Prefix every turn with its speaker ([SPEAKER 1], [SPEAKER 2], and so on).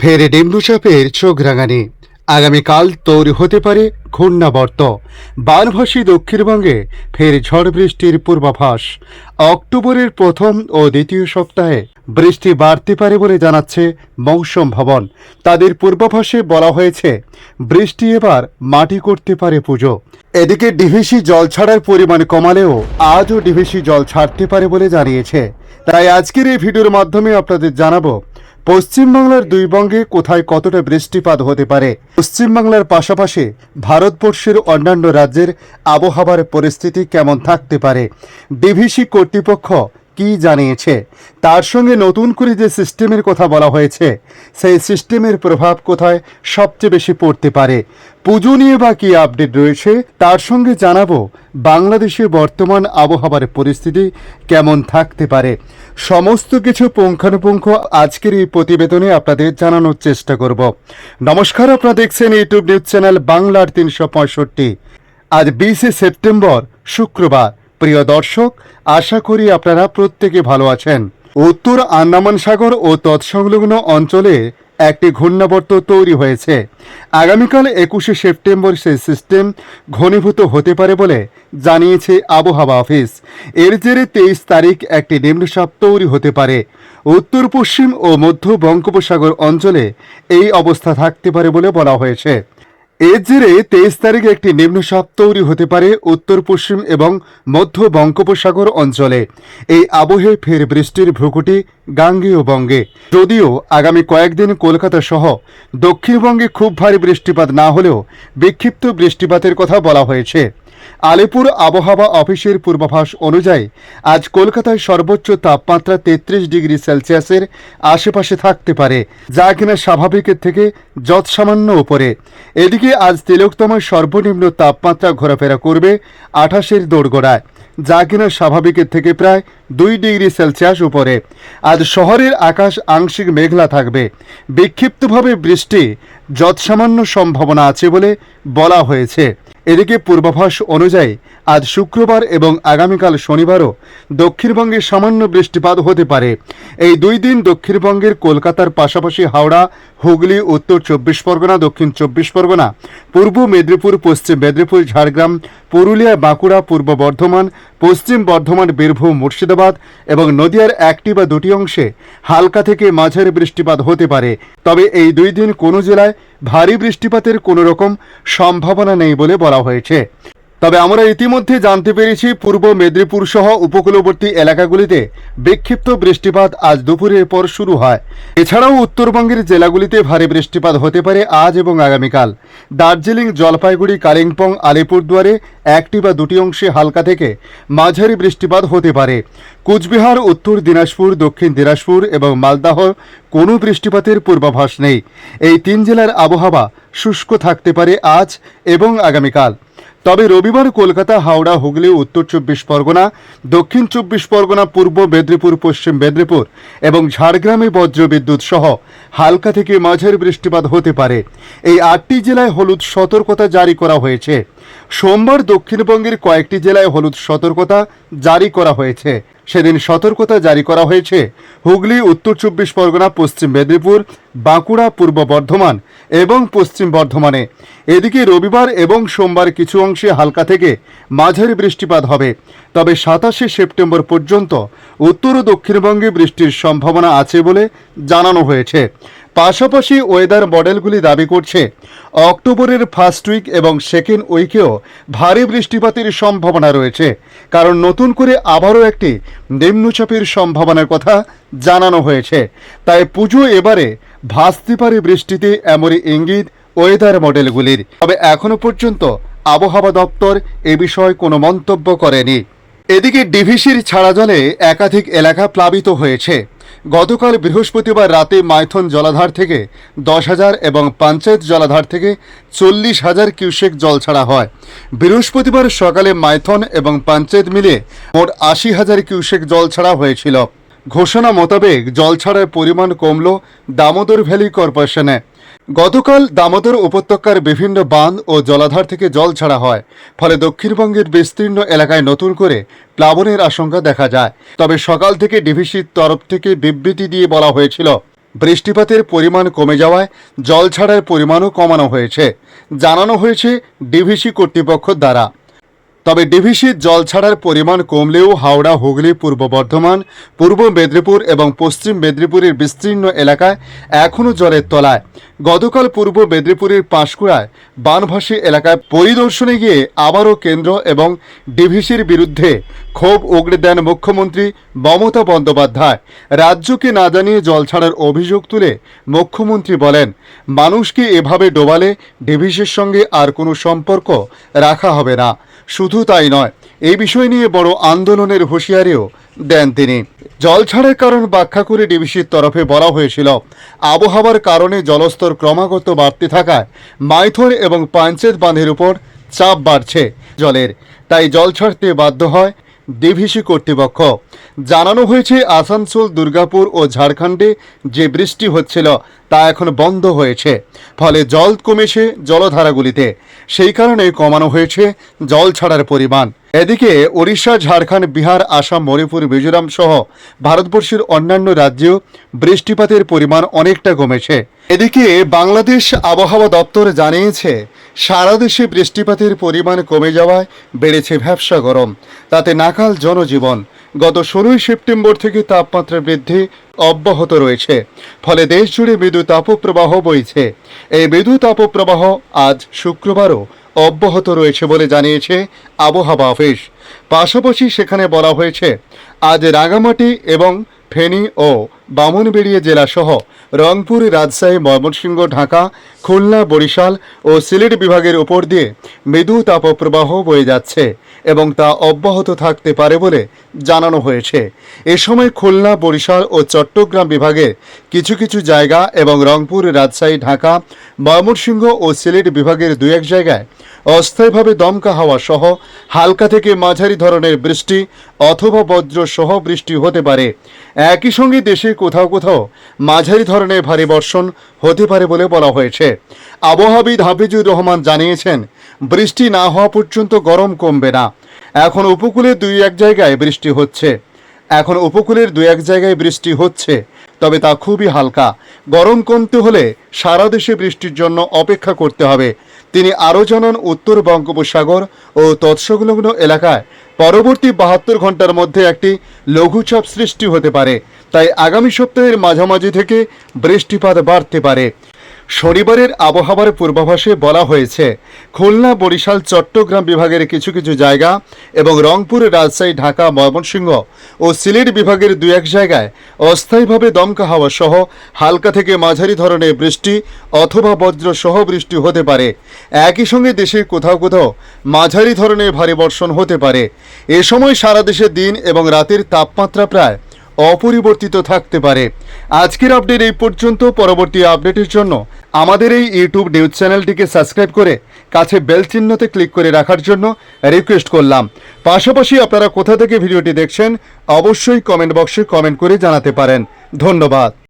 [SPEAKER 1] ফের নিম্নচাপের চোখ রাঙানি। আগামীকাল তৈরি হতে পারে ঘূর্ণাবর্ত। বানভাসী দক্ষিণবঙ্গে ফের ঝড় বৃষ্টির পূর্বাভাস। অক্টোবরের প্রথম ও দ্বিতীয় সপ্তাহে বৃষ্টি বাড়তে পারে বলে জানাচ্ছে মৌসুম ভবন। তাদের পূর্বাভাসে বলা হয়েছে বৃষ্টি এবার মাটি করতে পারে পুজো। এদিকে ডিভিসি জল ছাড়ার পরিমাণ কমালেও আজও ডিভিসি জল ছাড়তে পারে বলে জানিয়েছে। তাই আজকের এই ভিডিওর মাধ্যমে আপনাদের জানাবো পশ্চিমবাংলার দুই বঙ্গে কোথায় কতটা বৃষ্টিপাত হতে পারে, পশ্চিমবাংলার পাশাপাশি ভারতবর্ষের অন্যান্য রাজ্যের আবহাওয়ার পরিস্থিতি কেমন থাকতে পারে, ডিভিসি কর্তৃপক্ষ কি জানিয়েছে, তার সঙ্গে নতুন করে যে সিস্টেমের কথা বলা হয়েছে সেই সিস্টেমের প্রভাব কোথায় সবচেয়ে বেশি পড়তে পারে, পুজো নিয়ে বা কী আপডেট রয়েছে, তার সঙ্গে জানাবো বাংলাদেশে বর্তমান আবহাওয়ার পরিস্থিতি কেমন থাকতে পারে। সমস্ত কিছু পুঙ্খানুপুঙ্খ আজকের এই প্রতিবেদনে আপনাদের জানানোর চেষ্টা করব। নমস্কার, আপনারা দেখছেন ইউটিউব নিউজ চ্যানেল বাংলার 365। আজ 20 সেপ্টেম্বর শুক্রবার। প্রিয় দর্শক, আশা করি আপনারা প্রত্যেকে ভালো আছেন। উত্তর আন্দামান সাগর ও তৎসংলগ্ন অঞ্চলে একটি ঘূর্ণাবর্ত তৈরি হয়েছে। আগামীকাল 21 সেপ্টেম্বর সেই সিস্টেম ঘনীভূত হতে পারে বলে জানিয়েছে আবহাওয়া অফিস। এর জেরে 23 তারিখ একটি নিম্নচাপ তৈরি হতে পারে। উত্তর পশ্চিম ও মধ্য বঙ্গোপসাগর অঞ্চলে এই অবস্থা থাকতে পারে বলে বলা হয়েছে। এর জেরে 23 তারিখে একটি নিম্নচাপ তৈরি হতে পারে উত্তর পশ্চিম এবং মধ্য বঙ্গোপসাগর অঞ্চলে। এই আবহে ফের বৃষ্টির ভ্রুকুটি গাঙ্গেয় বঙ্গে। যদিও আগামী কয়েকদিন কলকাতা সহ দক্ষিণবঙ্গে খুব ভারী বৃষ্টিপাত না হলেও বিক্ষিপ্ত বৃষ্টিপাতের কথা বলা হয়েছে। আলিপুর আবহাওয়া অফিসের পূর্বাভাস অনুযায়ী আজ কলকাতায় সর্বোচ্চ তাপমাত্রা 33 ডিগ্রি সেলসিয়াসের আশেপাশে থাকতে পারে, যা কিনা স্বাভাবিকের থেকে যৎসামান্য উপরে। এদিকে আজ তিলোত্তমায় সর্বনিম্ন তাপমাত্রা ঘোরাফেরা করবে 28-এর দোরগোড়ায়, যা কিনা স্বাভাবিকের থেকে প্রায় 2 ডিগ্রি সেলসিয়াস উপরে। আজ শহরের আকাশ আংশিক মেঘলা থাকবে। বিক্ষিপ্তভাবে বৃষ্টি যৎসামান্য সম্ভাবনা আছে বলে বলা হয়েছে। এদিকে পূর্বাভাস অনুযায়ী আজ শুক্রবার এবং আগামীকাল শনিবারও দক্ষিণবঙ্গে সামান্য বৃষ্টিপাত হতে পারে। এই দুই দিন দক্ষিণবঙ্গের কলকাতার পাশাপাশি হাওড়া, হুগলি, উত্তর 24 পরগনা, দক্ষিণ 24 পরগনা, পূর্ব মেদিনীপুর, পশ্চিম মেদিনীপুর, ঝাড়গ্রাম, পুরুলিয়া, বাঁকুড়া, পূর্ব বর্ধমান, পশ্চিম বর্ধমান, বীরভূম, মুর্শিদাবাদ এবং নদিয়ার একটি বা দুটি অংশে হালকা থেকে মাঝারি বৃষ্টিপাত হতে পারে। তবে এই দুই দিন কোনো জেলায় ভারী বৃষ্টিপাতের কোনো রকম সম্ভাবনা নেই বলে বলা হয়েছে। তবে আমরা ইতিমধ্যে জানতে পেরেছি পূর্ব মেদিনীপুর সহ উপকূলবর্তী এলাকাগুলিতে বিক্ষিপ্ত বৃষ্টিপাত আজ দুপুরের পর শুরু হয়। এছাড়াও উত্তরবঙ্গের জেলাগুলিতে ভারী বৃষ্টিপাত হতে পারে আজ এবং আগামীকাল। দার্জিলিং, জলপাইগুড়ি, কালিম্পং, আলিপুরদুয়ারে একটি বা দুটি অংশে হালকা থেকে মাঝারি বৃষ্টিপাত হতে পারে। কুচবিহার, উত্তর দিনাজপুর, দক্ষিণ দিনাজপুর এবং মালদাহ কোনো বৃষ্টিপাতের পূর্বাভাস নেই। এই 3 জেলার আবহাওয়া শুষ্ক থাকতে পারে আজ এবং আগামীকাল। তবে রবিবার কলকাতা, হাওড়া, হুগলি, উত্তর 24 পরগনা, দক্ষিণ 24 পরগনা, পূর্ব মেদিনীপুর, পশ্চিম মেদিনীপুর এবং ঝাড়গ্রামে বজ্রবিদ্যুৎ সহ হালকা থেকে মাঝারি বৃষ্টিপাত হতে পারে। এই 8টি জেলায় হলুদ সতর্কতা জারি করা হয়েছে। সোমবার দক্ষিণবঙ্গের কয়েকটি জেলায় হলুদ সতর্কতা জারি করা হয়েছে। সেদিন সতর্কতা জারি করা হয়েছে হুগলি, উত্তর 24 পরগনা, পশ্চিম মেদিনীপুর, বাঁকুড়া, পূর্ব বর্ধমান এবং পশ্চিম বর্ধমানে। এদিকে রবিবার এবং সোমবার কিছু অংশে হালকা থেকে মাঝারি বৃষ্টিপাত হবে। তবে 27 সেপ্টেম্বর পর্যন্ত উত্তর ও দক্ষিণবঙ্গে বৃষ্টির সম্ভাবনা আছে বলে জানানো হয়েছে। পাশাপাশি ওয়েদার মডেলগুলি দাবি করছে অক্টোবরের ফার্স্ট উইক এবং সেকেন্ড উইকেও ভারী বৃষ্টিপাতের সম্ভাবনা রয়েছে, কারণ নতুন করে আবারও একটি নিম্নচাপের সম্ভাবনার কথা জানানো হয়েছে। তাই পুজো এবারে ভাসতে পারে বৃষ্টিতে, এমনই ইঙ্গিত ওয়েদার মডেলগুলির। তবে এখনো পর্যন্ত আবহাওয়া দপ্তর এ বিষয়ে কোনো মন্তব্য করেনি। এদিকে ডিভিসির ছাড়া জলে একাধিক এলাকা প্লাবিত হয়েছে। গতকাল বৃহস্পতিবার রাতে মাইথন জলাধার থেকে 10,000 এবং পঞ্চায়েত জলাধার থেকে 40,000 কিউসেক জল ছাড়া হয়। বৃহস্পতিবার সকালে মাইথন এবং পঞ্চায়েত মিলিয়ে মোট 80,000 কিউসেক জল ছাড়া হয়েছিল। ঘোষণা মোতাবেক জল ছাড়ার পরিমাণ কমল দামোদর ভ্যালি কর্পোরেশনে। গতকাল দামোদর উপত্যকার বিভিন্ন বাঁধ ও জলাধার থেকে জল ছাড়া হয়, ফলে দক্ষিণবঙ্গের বিস্তীর্ণ এলাকায় নতুন করে প্লাবনের আশঙ্কা দেখা যায়। তবে সকাল থেকে ডিভিসির তরফ থেকে বিবৃতি দিয়ে বলা হয়েছিল বৃষ্টিপাতের পরিমাণ কমে যাওয়ায় জল ছাড়ার পরিমাণও কমানো হয়েছে, জানানো হয়েছে ডিভিসি কর্তৃপক্ষ দ্বারা। তবে ডিভিসির জল ছাড়ার পরিমাণ কমলেও হাওড়া, হুগলি, পূর্ব বর্ধমান, পূর্ব মেদিনীপুর এবং পশ্চিম মেদিনীপুরের বিস্তীর্ণ এলাকায় এখনও জলের তলায়। গতকাল পূর্ব মেদিনীপুরের পাঁশকুড়ায় বানভাসী এলাকায় পরিদর্শনে গিয়ে আবারও কেন্দ্র এবং ডিভিসির বিরুদ্ধে ক্ষোভ উগড়ে দেন মুখ্যমন্ত্রী মমতা বন্দ্যোপাধ্যায়। রাজ্যকে না জানিয়ে জল ছাড়ার অভিযোগ তুলে মুখ্যমন্ত্রী বলেন, মানুষকে এভাবে ডোবালে ডিভিসির সঙ্গে আর কোনো সম্পর্ক রাখা হবে না। শুধু তাই নয়, এই বিষয় নিয়ে বড় আন্দোলনের হুঁশিয়ারিও দেন তিনি। জল ছাড়ার কারণ ব্যাখ্যা করে ডিভিসির তরফে বলা হয়েছিল, আবহাওয়ার কারণে জলস্তর ক্রমাগত বাড়তে থাকায় মাইথন এবং পাঞ্চেত বাঁধের উপর চাপ বাড়ছে জলের, তাই জল ছাড়তে বাধ্য হয় ডিভিসি কর্তৃপক্ষ। জানানো হয়েছে, আসানসোল, দুর্গাপুর ও ঝাড়খণ্ডে যে বৃষ্টি হচ্ছিল তা এখন বন্ধ হয়েছে, ফলে জল কমেছে জলধারাগুলিতে, সেই কারণে কমানো হয়েছে জল ছাড়ার পরিমাণ। এদিকে ওড়িশা, ঝাড়খণ্ড, বিহার, আসাম, মণিপুর, মিজোরাম সহ ভারতবর্ষের অন্যান্য রাজ্যেও বৃষ্টিপাতের পরিমাণ অনেকটা কমেছে। এদিকে বাংলাদেশ আবহাওয়া দপ্তর জানিয়েছে, সারা দেশে বৃষ্টিপাতের পরিমাণ কমে যাওয়ায় বেড়েছে ভ্যাপসা গরম, তাতে নাকাল জনজীবন। গত 16 সেপ্টেম্বর থেকে তাপমাত্রা বৃদ্ধি অব্যাহত রয়েছে, ফলে দেশ জুড়ে মৃদু তাপপ্রবাহ বইছে। এই মৃদু তাপপ্রবাহ আজ শুক্রবারও অব্যাহত রয়েছে বলে জানিয়েছে আবহাওয়া অফিস। পাশাপাশি সেখানে বলা হয়েছে, আজ রাঙামাটি এবং ফেনী ও বামনবেড়িয়া জেলাসহ রংপুর, রাজশাহী, ময়মনসিংহ, ঢাকা, খুলনা, বরিশাল ও সিলেট বিভাগের উপর দিয়ে মৃদু তাপপ্রবাহ বয়ে যাচ্ছে এবং তা অব্যাহত থাকতে পারে বলে জানানো হয়েছে। এ সময় খুলনা, বরিশাল ও চট্টগ্রাম বিভাগের কিছু কিছু জায়গা এবং রংপুর, রাজশাহী, ঢাকা, ময়মনসিংহ ও সিলেট বিভাগের 2-1 জায়গায় অস্থায়ীভাবে দমকা হাওয়া সহ হালকা থেকে মাঝারি ধরনের বৃষ্টি অথবা বজ্র সহ বৃষ্টি হতে পারে। একই সঙ্গে দেশের কোথাও কোথাও মাঝারি ধরনের ভারী বর্ষণ হতে পারে বলে বলা হয়েছে। আবহাওয়াবিদ হাফিজুর রহমান জানিয়েছেন, বৃষ্টি না হওয়া পর্যন্ত গরম কমবে না। এখন উপকূলের 2-1 জায়গায় বৃষ্টি হচ্ছে, তবে তা খুবই হালকা। গরম কমতে হলে সারা দেশে বৃষ্টির জন্য অপেক্ষা করতে হবে। তিনি আরও জানান, উত্তর বঙ্গোপসাগর ও তৎসংলগ্ন এলাকায় পরবর্তী 72 ঘন্টার মধ্যে একটি লঘুচাপ সৃষ্টি হতে পারে, তাই আগামী সপ্তাহের মাঝামাঝি থেকে বৃষ্টিপাত বাড়তে পারে। শনিবারের আবহাওয়ার পূর্বাভাসে বলা হয়েছে, খুলনা, বরিশাল, চট্টগ্রাম বিভাগের কিছু কিছু জায়গা এবং রংপুর, রাজশাহী, ঢাকা, ময়মনসিংহ ও সিলেট বিভাগের 2-1 জায়গায় অস্থায়ীভাবে দমকা হাওয়া সহ হালকা থেকে মাঝারি ধরনের বৃষ্টি অথবা বজ্র সহ বৃষ্টি হতে পারে। একই সঙ্গে দেশের কোথাও কোথাও মাঝারি ধরনের ভারী বর্ষণ হতে পারে। এ সময় সারা দেশে দিন এবং রাতের তাপমাত্রা প্রায় অপরিবর্তিত থাকতে পারে। আজকের আপডেট এই পর্যন্ত। পরবর্তী আপডেটের জন্য আমাদের এই ইউটিউব নিউজ চ্যানেলটিকে সাবস্ক্রাইব করে কাছে বেল চিহ্নতে ক্লিক করে রাখার জন্য রিকোয়েস্ট করলাম। পাশাপাশি আপনারা কোথা থেকে ভিডিওটি দেখছেন অবশ্যই কমেন্ট বক্সে কমেন্ট করে জানাতে পারেন। ধন্যবাদ।